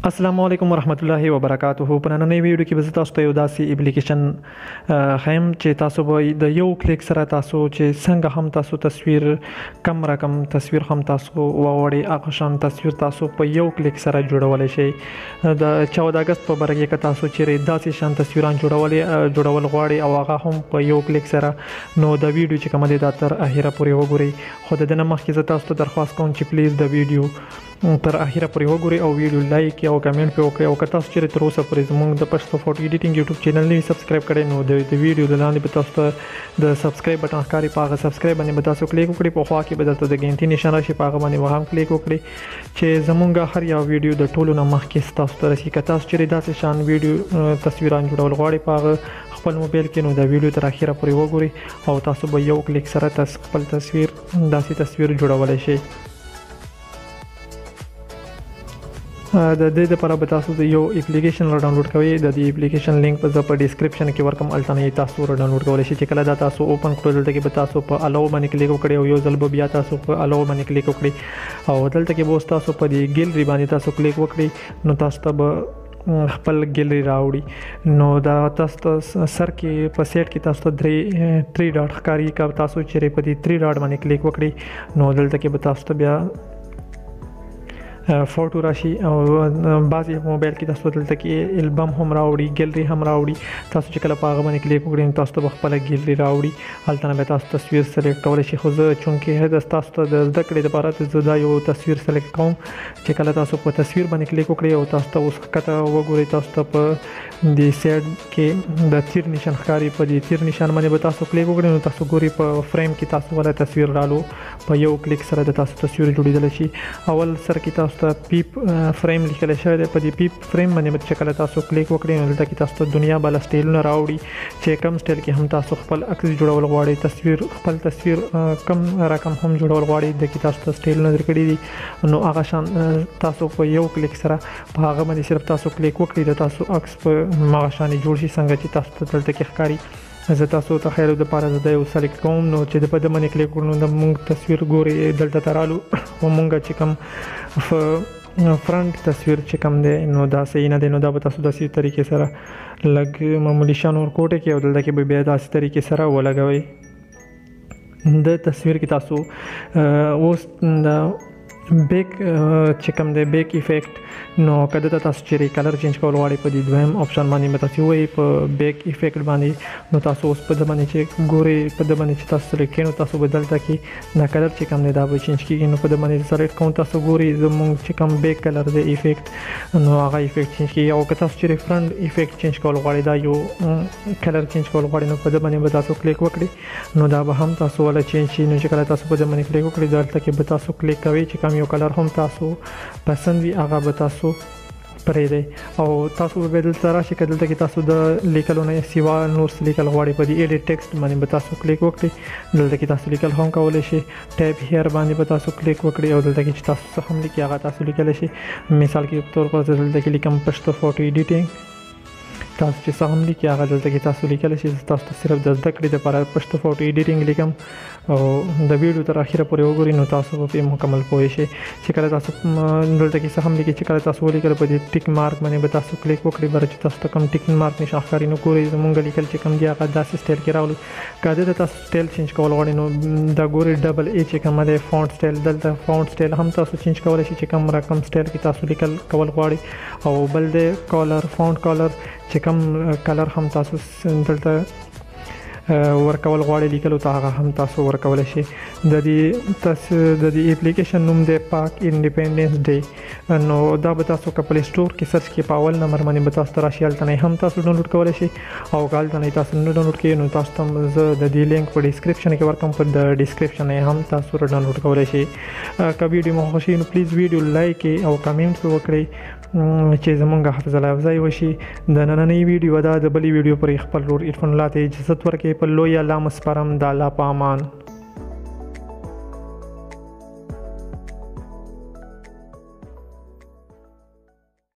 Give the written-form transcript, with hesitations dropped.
السلام علیکم ورحمت الله وبرکاتہ. په نننۍ ویډیو کې به تاسو ته یو داسې اپلیکیشن خیم چې تاسو به د یو کلیک سره تاسو چې څنګه هم تاسو تصویر کم رقم تصویر هم تاسو ووړئ هغه شان تصویر تاسو په یو کلیک سره جوړولی شئ. د 14 اگست په باره کې که تاسو چیرې داسې شان تصویران جوړول غواړئ او هغه هم په یو کلیک سره، نو د ویډیو چې کومه دی دا تر اخره پورې وګورئ. خو د دې نه مخکې زه تاسو ته درخواست کوم چې پلیز د ویډیو تر اخره پورې وګورئ او ویډیو لایک او کمنټ پې وکړئ. او که تاسو چیرې تر اوسه پورې زموږ د پشتو فوټو ایډیټینګ یوټیوب چینل نه وي سبسکرایب کړی، نو د ویډیو لاندې به تاسو ته د سبسکرایب بټن ښکاري، په هغه سبسکرایب باندې به تاسو کلیک وکړئ. په خوا کې به درته د ګنټۍ نشان راشي، په هغه باندې به هم کلیک وکړئ چې زموږ هر یو ویډیو د ټولو نه مخکې تاسو ته رسي. که تاسو چیرې داسې شان ویډیو تصویران جوړول غواړئ په هغه خپل موبایل کې، نو د ویډیو تر اخره پورې وګورئ او تاسو به یو کلیک سره خپل تصویر داسې تصویر جوړولی شئ. د دې لپاره به تاسو د یو اپلیکیشن را ډاونلوډ کوئ. د دې اپلیکیشن لینک به زه په ډسکرپشن کې ورکوم، هلته نه تاسو را ډاونلوډ کولی شئ. چې کله دا تاسو اوپن کړو دلته کې به تاسو په الاو باندې کلیک وکړئ او یو ځل به بیا تاسو په الاو باندې کلیک وکړئ او دلته کې به اوس تاسو په دې ګیلري باندې تاسو کلیک وکړئ، نو تاسو ته به خپل ګیلري راوړي. نو دا تاسو ته سر کې په سیټ کې تاسو ته 3 ډاټ ښکاري. که تاسو چیرې په دې 3 ډاټ باندې کلیک وکړئ، نو دلته کې به تاسو ته بیا فوټو راشي او بعضې موبایل کې تاسو دلته کې البم هم راوړي، ګیلري هم راوړي. تاسو چې کله په هغه باندې کلیک وکړئ، نو تاسو ته به خپله ګیلري راوړي. هلته نه بیا تاسو تصویر سلیکټ کولی شئ. خو زه چونکې تاسو ته د زده کړې لپاره زه دا یو تصویر سلیکټ کوم چې کله تاسو په تصویر باندې کلیک وکړئ او تاسو ته اوس ښکته وګورئ، تاسو ته په دې سایډ کې د تیر نشان ښکاري. په دې تیر نشان باندې به تاسو کلیک وکړئ، نو تاسو ګورئ په فریم کې تاسو والا تصویر رالو. په یو کلیک سره د تاسو تصویر جوړېدلی شي. اول سر کې تاسو ته پیپ فریم لیکل شوی دی. په دې پیپ فریم باندې چې کله تاسو کلیک وکړئ، نو دلته کې تاسو ته دنیا بالا سټایلونه راوړي چې کم سټایل کې هم تاسو خپل عکس جوړول غواړئ، خپل تصویر کم رقم هم جوړول غواړئ، د کې تاسو ته سټایلونه درکړي دي. نو هغه شان تاسو په یو کلیک سره په هغه باندې صرف تاسو کلیک وکړئ، د تاسو عکس په هغه شانې جوړ شي څنګه چې تاسو ته دلته کې ښکاري. زه تاسو ته خیر دپاره زه دا یو سلیکټ کوم، نو چې د په ده باندې کلیک وکړو نو د مونږ تصویر ګورئ دلته ته رالو. او مونږ چې کوم فرنٹ تصویر چې کوم دی نو دا صحیح نه دی، نو دا به تاسو داسې طریقې سره لږ معمولي شان ورکوټه کې او دلته کې به بیا داسې طریقې سره ولګوئ. د تصویر کې تاسو اوس د بیک چې کوم دی بیک افیکټ، نو که دلته تاسو چیرې کلر چینج کول غواړئ په دې دویم آپشن باندې به تاسو ووایئ په بیک افیکټ باندې، نو تاسو اوس په ده باندې چې ګورئ په ده باندې چې تاسو سلیکټ کړئ، نو تاسو به دلته کې دا کلر چې کوم دی دا به چینج کېږي. نو په ده باندې سلیکټ کوم، تاسو ګورئ زموږ چې کوم بیک کلر دی افیکټ، نو هغه افیکټ چینج کېږي. او که تاسو چیرې فرنٹ افیکټ چینج کول غواړئ، دا یو کلر چینج کول غواړئ، نو په ده باندې به تاسو کلیک وکړئ، نو دا به هم تاسو والا چینج شي. نو چې کله تاسو په ده باندې کلیک وکړئ، دلته کې به تاسو کلیک کوئ چې کوم یو کلر هم تاسو پسند وي هغه به تاسو پرېږدئ. او تاسو به دلته راشئ، که دلته کې تاسو د لیکلو نه سوا نور څه لیکل غواړئ په دې ایډیټ ټیکسټ باندې به تاسو کلیک وکړئ. دلته کې تاسو لیکل هم کولی شئ. ټایپ هیر باندې به تاسو کلیک وکړئ او دلته کې چې تاسو څه هم لیکي هغه تاسو لیکلی شئ. مثال کې په طور پر زه دلته کې لیکم پشتو فوټو ایډیټینګ، تاسو چې څه هم لیکي هغه دلته کې تاسو لیکلی شئ. تاسو ته صرف د زده کړې دپاره پشتو فوټو ایډیټینګ لیکم او د ویډیو تر اخره پورې وګورئ، نو تاسو به پرې مکمل پوه شئ. چې کله تاسو دلته کې څه هم لیکي، چې کله تاسو ولیکل په دې ټیک مارک باندې به تاسو کلیک وکړئ، بره چې تاسو ته کوم ټیک مارک نشان ښکاري، نو ګورئ زموږ لیکل چې کوم دی هغه داسې سټایل کې راولو. که دلته تاسو سټایل چینج کول غواړئ، نو دا ګورئ ډبل ای چې کومه دی فونټ سټایل، دلته فونټ سټایل هم تاسو چینج کولی شئ چې کوم رقم سټایل کې تاسو لیکل کول غواړئ. او بل دی کالر، فونټ کالر چې کوم کلر هم تاسو دلته ورکول غواړئ لیکلو ته هغه هم تاسو ورکولی شئ. د دې اپلیکیشن نوم دی پاک انډیپینډنس ډے. نو دا به تاسو که پلی سټور کې سرچ کې په اول نمبر باندې به تاسو ته راشي، هلته نه هم تاسو ډاونلوډ کولی شئ. او که هلته نه تاسو نه ډاونلوډ کړئ، نو تاسو ته زه د دې لینک په ډسکرپشن کې ورکوم، په د ډسکرپشن نه هم تاسو ډاونلوډ کولی شئ. که ویډیو مو خوښ شي نو پلیز ویډیو لایک او کمنټس وکړئ چې زمونږ حافظه افزایی وشي. د نننۍ ویډیو دا د بلې ویډیو پرې خپل ورور عرفان الله ته اجازت ورکړئ. په لوی الله مسپارم، د الله په امان.